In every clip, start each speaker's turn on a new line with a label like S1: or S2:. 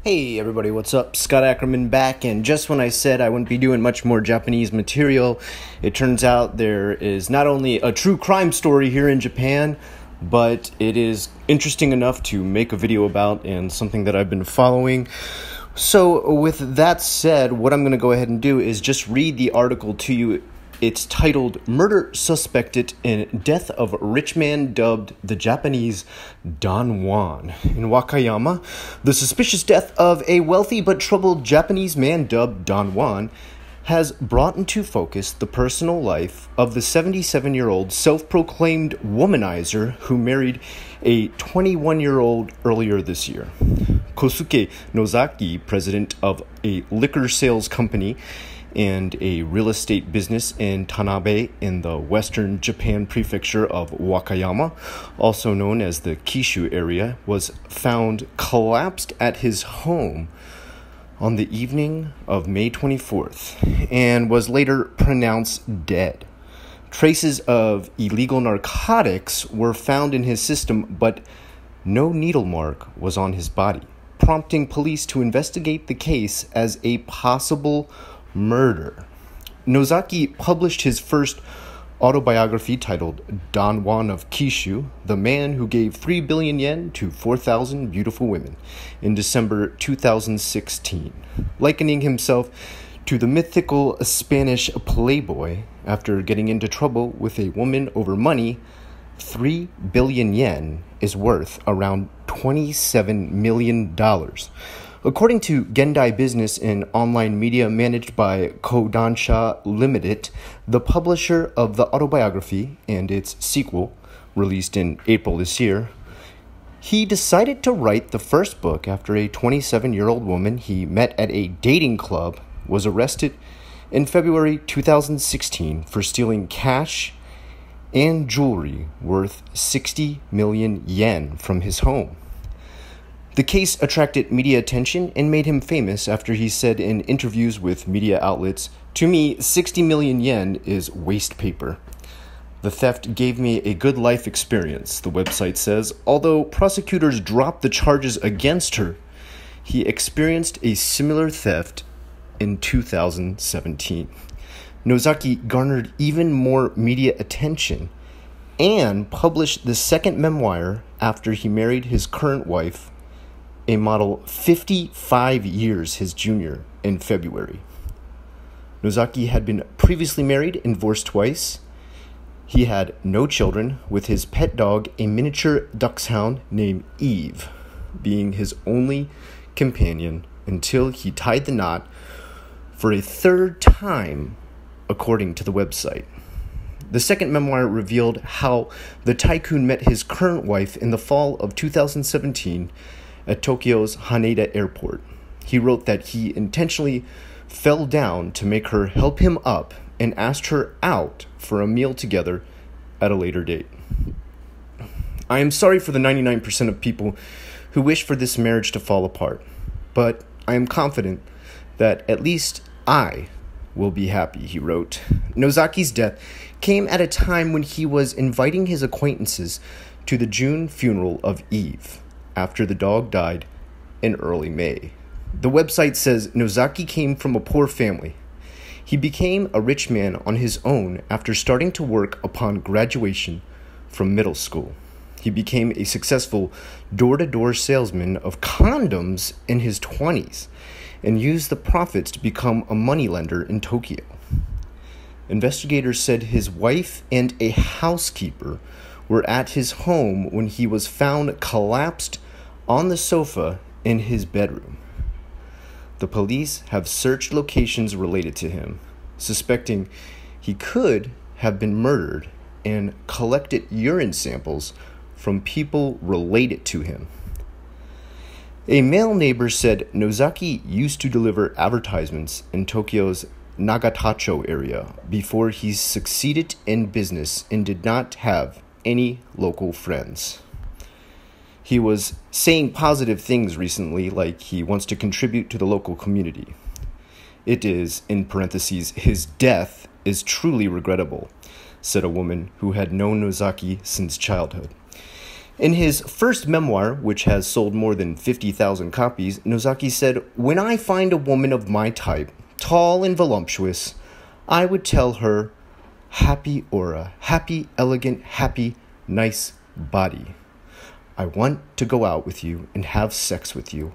S1: Hey everybody, what's up? Scott Ackerman back, and just when I said I wouldn't be doing much more Japanese material, it turns out there is not only a true crime story here in Japan, but it is interesting enough to make a video about and something that I've been following. So with that said, what I'm going to go ahead and do is just read the article to you. It's titled, Murder Suspected in Death of Rich Man Dubbed the Japanese Don Juan. In Wakayama, the suspicious death of a wealthy but troubled Japanese man dubbed Don Juan has brought into focus the personal life of the 77-year-old self-proclaimed womanizer who married a 21-year-old earlier this year. Kosuke Nozaki, president of a liquor sales company and a real estate business in Tanabe in the western Japan prefecture of Wakayama, also known as the Kishu area, was found collapsed at his home on the evening of May 24th and was later pronounced dead. Traces of illegal narcotics were found in his system, but no needle mark was on his body, prompting police to investigate the case as a possible murder. Nozaki published his first autobiography titled Don Juan of Kishu, the man who gave 3 billion yen to 4,000 beautiful women, in December 2016, likening himself to the mythical Spanish playboy. After getting into trouble with a woman over money, 3 billion yen is worth around $27 million. According to Gendai Business, an online media managed by Kodansha Limited, the publisher of the autobiography and its sequel, released in April this year, he decided to write the first book after a 27-year-old woman he met at a dating club was arrested in February 2016 for stealing cash and jewelry worth 60 million yen from his home. The case attracted media attention and made him famous after he said in interviews with media outlets, "To me, 60 million yen is waste paper. The theft gave me a good life experience," the website says. Although prosecutors dropped the charges against her, he experienced a similar theft in 2017. Nozaki garnered even more media attention and published the second memoir after he married his current wife, a model 55 years his junior, in February. Nozaki had been previously married and divorced twice. He had no children, with his pet dog, a miniature dachshund named Eve, being his only companion until he tied the knot for a third time, according to the website. The second memoir revealed how the tycoon met his current wife in the fall of 2017 at Tokyo's Haneda Airport. He wrote that he intentionally fell down to make her help him up and asked her out for a meal together at a later date. "I am sorry for the 99% of people who wish for this marriage to fall apart, but I am confident that at least I will be happy," he wrote. Nozaki's death came at a time when he was inviting his acquaintances to the June funeral of Eve, after the dog died in early May. The website says Nozaki came from a poor family. He became a rich man on his own after starting to work upon graduation from middle school. He became a successful door-to-door salesman of condoms in his 20s and used the profits to become a moneylender in Tokyo. Investigators said his wife and a housekeeper were at his home when he was found collapsed on the sofa in his bedroom. The police have searched locations related to him, suspecting he could have been murdered, and collected urine samples from people related to him. A male neighbor said Nozaki used to deliver advertisements in Tokyo's Nagatacho area before he succeeded in business and did not have any local friends. He was saying positive things recently, like he wants to contribute to the local community. "It is, in parentheses, his death is truly regrettable," said a woman who had known Nozaki since childhood. In his first memoir, which has sold more than 50,000 copies, Nozaki said, "When I find a woman of my type, tall and voluptuous, I would tell her, happy aura, happy, elegant, happy, nice body. I want to go out with you and have sex with you.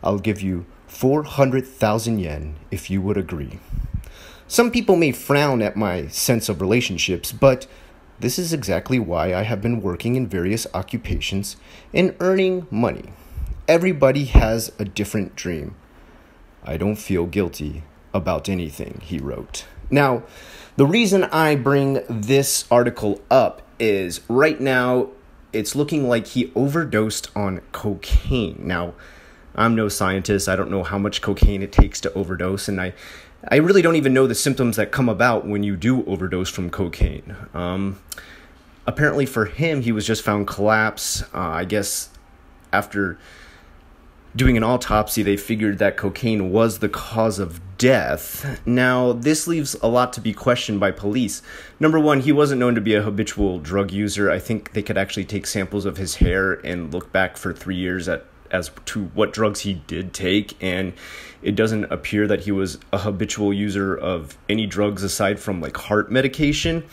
S1: I'll give you 400,000 yen if you would agree." Some people may frown at my sense of relationships, but this is exactly why I have been working in various occupations and earning money. Everybody has a different dream. I don't feel guilty about anything, he wrote. Now, the reason I bring this article up is right now it's looking like he overdosed on cocaine. Now, I'm no scientist. I don't know how much cocaine it takes to overdose, and I really don't even know the symptoms that come about when you do overdose from cocaine. Apparently for him, he was just found collapse. I guess after doing an autopsy, they figured that cocaine was the cause of death. Now, this leaves a lot to be questioned by police. Number one, he wasn't known to be a habitual drug user. I think they could actually take samples of his hair and look back for 3 years as to what drugs he did take, and it doesn't appear that he was a habitual user of any drugs aside from like heart medication.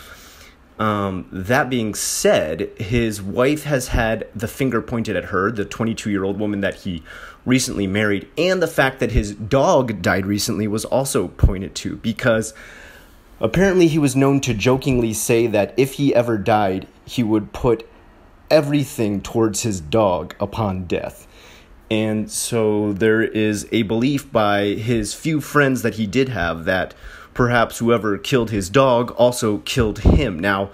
S1: That being said, his wife has had the finger pointed at her, the 22-year-old woman that he recently married, and the fact that his dog died recently was also pointed to, because apparently he was known to jokingly say that if he ever died, he would put everything towards his dog upon death. And so there is a belief by his few friends that he did have that perhaps whoever killed his dog also killed him. Now,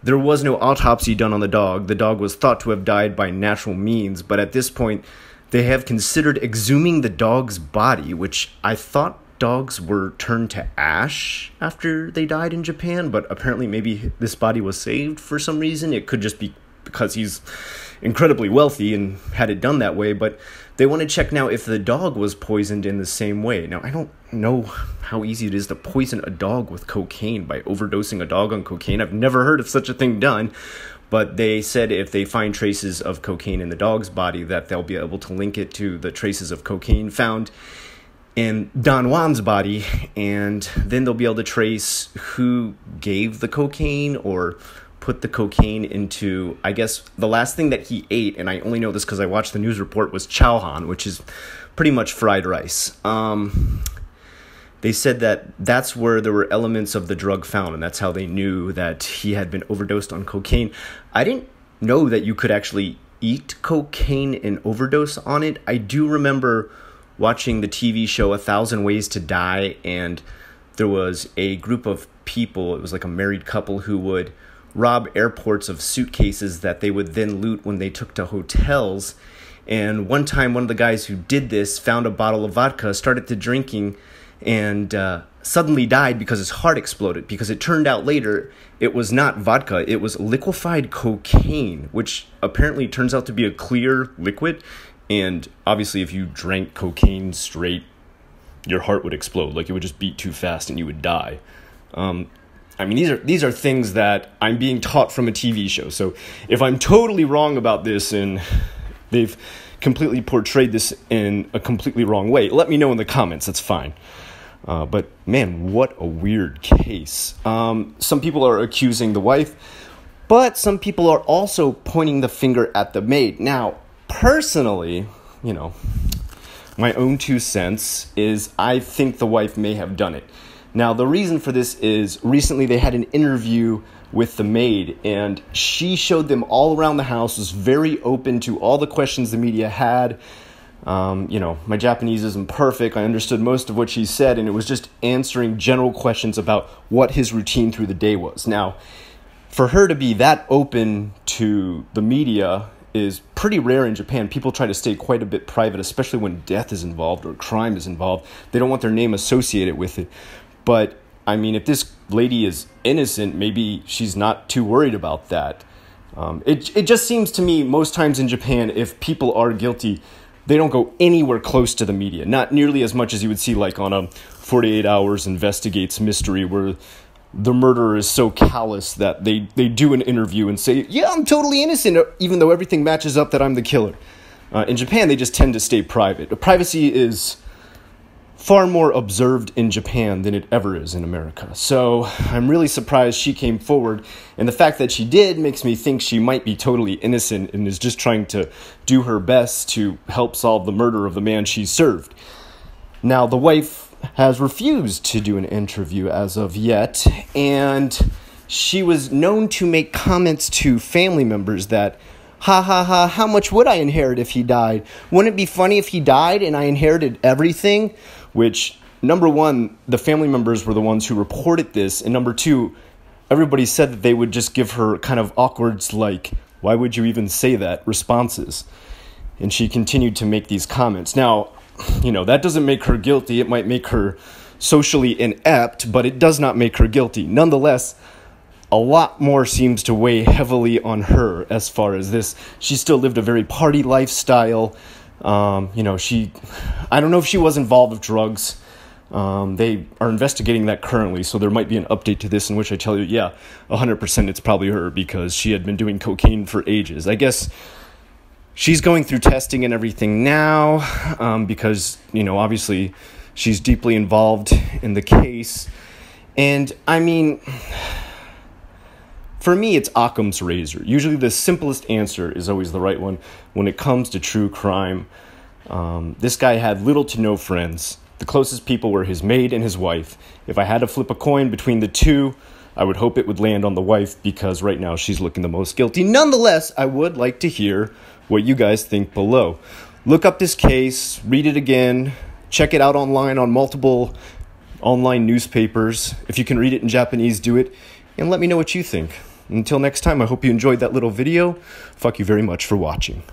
S1: there was no autopsy done on the dog. The dog was thought to have died by natural means, but at this point, they have considered exhuming the dog's body, which I thought dogs were turned to ash after they died in Japan, but apparently maybe this body was saved for some reason. It could just be because he's incredibly wealthy and had it done that way, but they want to check now if the dog was poisoned in the same way. Now, I don't know how easy it is to poison a dog with cocaine by overdosing a dog on cocaine. I've never heard of such a thing done, but they said if they find traces of cocaine in the dog's body that they'll be able to link it to the traces of cocaine found in Don Juan's body, and then they'll be able to trace who gave the cocaine or put the cocaine into, I guess, the last thing that he ate, and I only know this because I watched the news report, was chowhan, which is pretty much fried rice. They said that that's where there were elements of the drug found, and that's how they knew that he had been overdosed on cocaine. I didn't know that you could actually eat cocaine and overdose on it. I do remember watching the TV show 1,000 Ways to Die, and there was a group of people, it was like a married couple, who would rob airports of suitcases that they would then loot when they took to hotels. And one time, one of the guys who did this found a bottle of vodka, started to drinking, and suddenly died because his heart exploded, because it turned out later it was not vodka, it was liquefied cocaine, which apparently turns out to be a clear liquid. And obviously if you drank cocaine straight, your heart would explode, like it would just beat too fast and you would die. I mean, these are things that I'm being taught from a TV show. So if I'm totally wrong about this and they've completely portrayed this in a completely wrong way, let me know in the comments. That's fine. But man, what a weird case. Some people are accusing the wife, but some people are also pointing the finger at the maid. Now, personally, my own 2 cents is I think the wife may have done it. Now, the reason for this is recently they had an interview with the maid, and she showed them all around the house, was very open to all the questions the media had. My Japanese isn't perfect. I understood most of what she said, and it was just answering general questions about what his routine through the day was. Now, for her to be that open to the media is pretty rare in Japan. People try to stay quite a bit private, especially when death is involved or crime is involved. They don't want their name associated with it. But, I mean, if this lady is innocent, maybe she's not too worried about that. It just seems to me most times in Japan, if people are guilty, they don't go anywhere close to the media. Not nearly as much as you would see like on a 48 Hours Investigates mystery where the murderer is so callous that they do an interview and say, yeah, I'm totally innocent, even though everything matches up that I'm the killer. In Japan, they just tend to stay private. Privacy is far more observed in Japan than it ever is in America. So I'm really surprised she came forward, and the fact that she did makes me think she might be totally innocent and is just trying to do her best to help solve the murder of the man she served. Now, the wife has refused to do an interview as of yet, and she was known to make comments to family members that, ha ha ha, how much would I inherit if he died? Wouldn't it be funny if he died and I inherited everything? Which, number one, the family members were the ones who reported this, and number two, everybody said that they would just give her kind of awkward, like, why would you even say that, responses. And she continued to make these comments. Now, that doesn't make her guilty. It might make her socially inept, but it does not make her guilty. Nonetheless, a lot more seems to weigh heavily on her as far as this. She still lived a very party lifestyle. I don't know if she was involved with drugs. They are investigating that currently, so there might be an update to this in which I tell you, yeah, 100% it's probably her because she had been doing cocaine for ages. I guess she's going through testing and everything now because, obviously she's deeply involved in the case. And, for me, it's Occam's razor. Usually the simplest answer is always the right one when it comes to true crime. This guy had little to no friends. The closest people were his maid and his wife. If I had to flip a coin between the two, I would hope it would land on the wife because right now she's looking the most guilty. Nonetheless, I would like to hear what you guys think below. Look up this case, read it again, check it out online on multiple online newspapers. If you can read it in Japanese, do it, and let me know what you think. Until next time, I hope you enjoyed that little video. Fuck you very much for watching.